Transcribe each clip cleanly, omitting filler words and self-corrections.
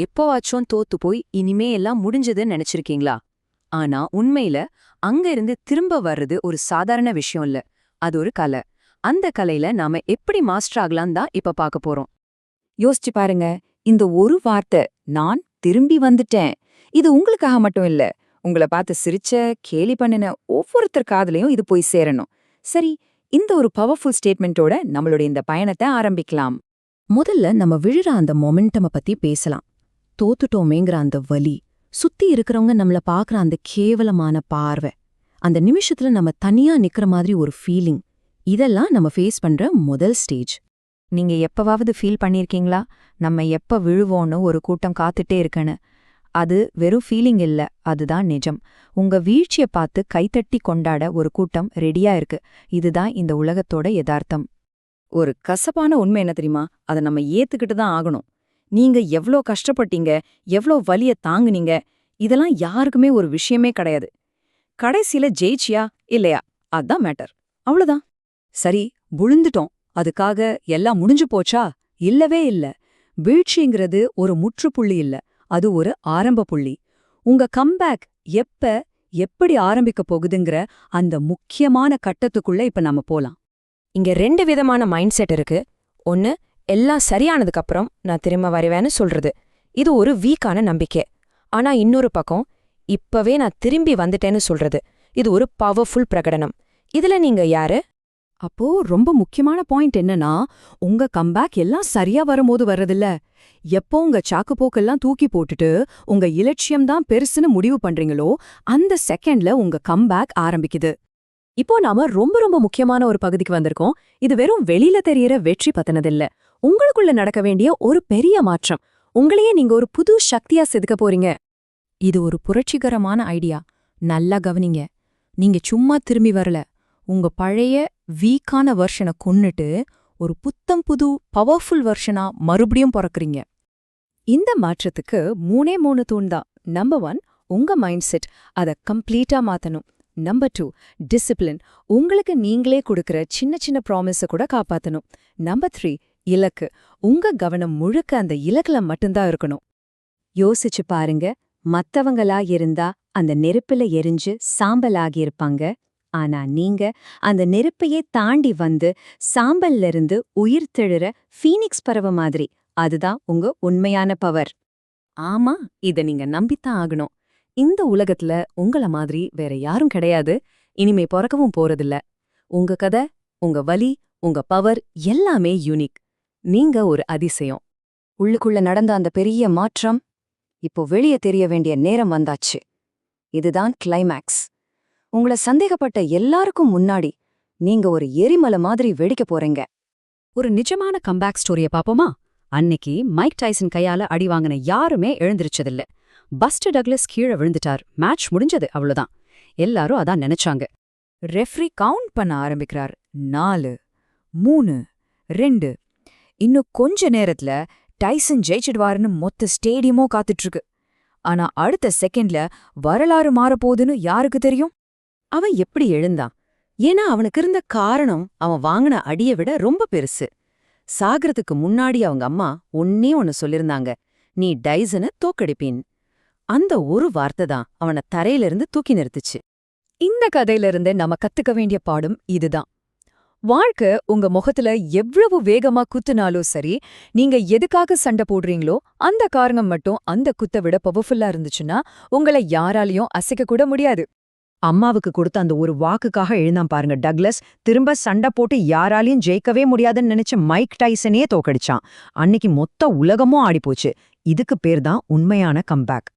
எப்போவாச்சும் தோத்து போய் இனிமே எல்லாம் முடிஞ்சதுன்னு நினைச்சிருக்கீங்களா? ஆனா உண்மையில அங்க இருந்து திரும்ப வர்றது ஒரு சாதாரண விஷயம் இல்ல. அது ஒரு கலை. அந்த கலையில நாம எப்படி மாஸ்டர் ஆகலாம் தான் இப்ப பார்க்க போறோம். யோசிச்சு பாருங்க. இந்த ஒரு வார்த்தை, நான் திரும்பி வந்துட்டேன், இது உங்களுக்காக மட்டும் இல்ல. உங்கள பார்த்து சிரிச்ச, கேலி பண்ணின ஒவ்வொருத்தர் காதுலயும் இது போய் சேரணும். சரி, இந்த ஒரு பவர்ஃபுல் ஸ்டேட்மெண்ட்டோட நம்மளுடைய இந்த பயணத்தை ஆரம்பிக்கலாம். முதல்ல நம்ம விழுற அந்த மொமெண்டம பத்தி பேசலாம். தோத்துட்டோமேங்கிற அந்த வலி, சுத்தி இருக்கிறவங்க நம்மள பாக்குற அந்த கேவலமான பார்வை, அந்த நிமிஷத்துல நம்ம தனியா நிக்கிற மாதிரி ஒரு ஃபீலிங், இதெல்லாம் நம்ம ஃபேஸ் பண்ற முதல் ஸ்டேஜ். நீங்க எப்பவாவது ஃபீல் பண்ணிருக்கீங்களா? நம்ம எப்ப விழுவோன்னு ஒரு கூட்டம் காத்துட்டே இருக்குன்னு. அது வெறும் ஃபீலிங் இல்ல, அதுதான் நிஜம். உங்க வீழ்ச்சிய பார்த்து கைத்தட்டி கொண்டாட ஒரு கூட்டம் ரெடியா இருக்கு. இதுதான் இந்த உலகத்தோட யதார்த்தம். ஒரு கசப்பான உண்மை என்ன தெரியுமா? அதை நம்ம ஏத்துக்கிட்டு தான் ஆகணும். நீங்க எவ்ளோ கஷ்டப்பட்டீங்க, எவ்ளோ வலிய தாங்குனீங்க, இதெல்லாம் யாருக்குமே ஒரு விஷயமே கிடையாது. கடைசியில ஜெயிச்சியா இல்லையா, அதான் மேட்டர். அவ்வளவுதான். சரி, விழுந்துட்டோம், அதுக்காக எல்லாம் முடிஞ்சு போச்சா? இல்லவே இல்ல. வீழ்ச்சிங்கிறது ஒரு முற்றுப்புள்ளி இல்ல, அது ஒரு ஆரம்ப புள்ளி. உங்க கம்பேக் எப்ப எப்படி ஆரம்பிக்க போகுதுங்கிற அந்த முக்கியமான கட்டத்துக்குள்ள இப்ப நாம போலாம். இங்க 2 விதமான மைண்ட் செட் இருக்கு. ஒன்னு, எல்லாம் சரியானதுக்கு அப்புறம் நான் திரும்ப வருவேன்னு சொல்றது. இது ஒரு வீக்கான நம்பிக்கை. ஆனா இன்னொரு பக்கம், இப்பவே நான் திரும்பி வந்துட்டேன்னு சொல்றது. இது ஒரு பவர்ஃபுல் பிரகடனம். இதுல நீங்க யாரு? அப்போ ரொம்ப முக்கியமான பாயிண்ட் என்னன்னா, உங்க கம்பேக் எல்லாம் சரியா வரும்போது வர்றதில்ல. எப்போ உங்க சாக்குப்போக்கெல்லாம் தூக்கி போட்டுட்டு உங்க இலட்சியம்தான் பெருசுன்னு முடிவு பண்றீங்களோ, அந்த செகண்ட்ல உங்க கம்பேக் ஆரம்பிக்குது. இப்போ நாம ரொம்ப ரொம்ப முக்கியமான ஒரு பகுதிக்கு வந்திருக்கோம். இது வெறும் வெளியில தெரியற வெற்றி பத்தினதில்ல, உங்களுக்குள்ள நடக்க வேண்டிய ஒரு பெரிய மாற்றம். உங்களையே நீங்க ஒரு புது சக்தியா செதுக்க போறீங்க. இது ஒரு புரட்சிகரமான ஐடியா. நல்லா கவனிங்க. நீங்க சும்மா திரும்பி வரல. உங்க பழைய வீக்கான வெர்ஷனை கொன்னுட்டு ஒரு புத்தம் புது பவர்ஃபுல் வெர்ஷனா மறுபடியும் பிறக்கறீங்க. இந்த மாற்றத்துக்கு 3 தூண் தான். நம்பர் 1, உங்க மைண்ட் செட். அதை கம்ப்ளீட்டா மாத்தணும். Number 2, discipline. உங்களுக்கு நீங்களே கொடுக்கற சின்ன சின்ன ப்ராமிஸை கூட காப்பாத்தணும். நம்பர் 3, இலக்கு. உங்க கவனம் முழுக்க அந்த இலக்குல மட்டும்தான் இருக்கணும். யோசிச்சு பாருங்க, மத்தவங்களா இருந்தா அந்த நெருப்புல எரிஞ்சு சாம்பலாகியிருப்பாங்க. ஆனா நீங்க அந்த நெருப்பையே தாண்டி வந்து சாம்பல்ல இருந்து உயிர் தெழுற ஃபீனிக்ஸ் பறவை மாதிரி. அதுதான் உங்க உண்மையான பவர். ஆமா, இத நீங்க நம்பித்தான் ஆகணும். இந்த உலகத்துல உங்கள மாதிரி வேற யாரும் கிடையாது, இனிமே பிறக்கவும் போறதில்ல. உங்க கதை, உங்க வலி, உங்க பவர் எல்லாமே யூனிக். நீங்க ஒரு அதிசயம். உள்ளுக்குள்ள நடந்த அந்த பெரிய மாற்றம் இப்போ வெளியே தெரிய வேண்டிய நேரம் வந்தாச்சு. இதுதான் கிளைமேக்ஸ். உங்கள சந்தேகப்பட்ட எல்லாருக்கும் முன்னாடி நீங்க ஒரு எரிமலை மாதிரி வெடிக்க போறீங்க. ஒரு நிஜமான கம்பேக் ஸ்டோரிய பாப்போமா? அன்னைக்கு மைக் டைசன் கையால அடி வாங்கின யாருமே எழுந்திருச்சதில்ல. பஸ்டர் டக்ளஸ் கீழே விழுந்துட்டார். மேட்ச் முடிஞ்சது, அவ்வளவுதான். எல்லாரும் அதான் நினைச்சாங்க. ரெஃப்ரி கவுண்ட் பண்ண ஆரம்பிக்கிறார். 4, 3, 2. இன்னும் கொஞ்ச நேரத்துல டைசன் ஜெயிச்சிடுவாருன்னு மொத்த ஸ்டேடியமும் காத்துட்டு இருக்கு. ஆனா அடுத்த செகண்ட்ல வரலாறு மாறப்போகுதுன்னு யாருக்கு தெரியும்? அவன் எப்படி எழுந்தான்? ஏன்னா அவனுக்கு இருந்த காரணம் அவன் வாங்கின அடியை விட ரொம்ப பெருசு. சாகறதுக்கு முன்னாடி அவங்க அம்மா ஒன்னே ஒன்னு சொல்லிருந்தாங்க, நீ டைசனை தோக்கடிப்பீன். அந்த ஒரு வார்த்தை தான் அவனை தரையிலிருந்து தூக்கி நிறுத்துச்சு. இந்த கதையிலிருந்து நம்ம கத்துக்க வேண்டிய பாடம் இதுதான். வாழ்க்கை உங்க முகத்துல எவ்வளவு வேகமா குத்துனாலும் சரி, நீங்க எதுக்காக சண்டை போடுறீங்களோ அந்த காரணம் மட்டும் அந்த குத்தை விட பவர்ஃபுல்லா இருந்துச்சுன்னா உங்களை யாராலையும் அசைக்க கூட முடியாது. அம்மாவுக்கு கொடுத்த அந்த ஒரு வாக்குக்காக எழுந்தான் பாருங்க டக்ளஸ். திரும்ப சண்டை போட்டு யாராலையும் ஜெயிக்கவே முடியாதுன்னு நினைச்ச மைக் டைசனே தோக்கடிச்சான். அன்னைக்கு மொத்த உலகமும் ஆடிப்போச்சு. இதுக்கு பேர் தான் உண்மையான கம்பேக்.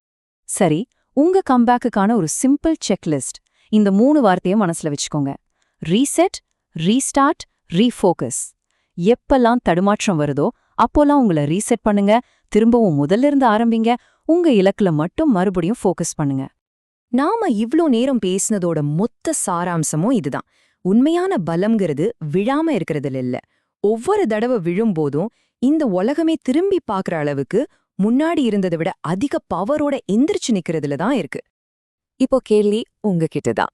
சரி, உங்க கம்பேக்குக்கான ஒரு சிம்பிள் செக்லிஸ்ட். இந்த 3 வார்த்தையை மனசுல வச்சுக்கோங்க. Reset, restart, refocus. எப்பெல்லாம் தடுமாற்றம் வருதோ அப்போல்லாம் உங்களை ரீசெட் பண்ணுங்க. திரும்பவும் முதல்ல இருந்து ஆரம்பிங்க. உங்க இலக்குல மட்டும் மறுபடியும் ஃபோக்கஸ் பண்ணுங்க. நாம இவ்ளோ நேரம் பேசினதோட மொத்த சாராம்சமும் இதுதான். உண்மையான பலம்ங்கிறது விழாம இருக்கிறதுல இல்ல, ஒவ்வொரு தடவை விழும்போதும் இந்த உலகமே திரும்பி பார்க்கற அளவுக்கு முன்னாடி இருந்ததை விட அதிக பவரோட எந்திரிச்சு நிக்கிறதுல தான் இருக்கு. இப்போ கேள்வி உங்ககிட்ட தான்.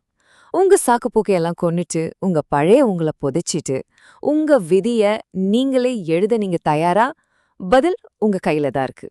உங்க சாக்குப்போக்கையெல்லாம் கொன்னுட்டு, உங்க பழைய உங்களை புதைச்சிட்டு, உங்க விதிய நீங்களே எழுத நீங்க தயாரா? பதில் உங்க கையில தான் இருக்கு.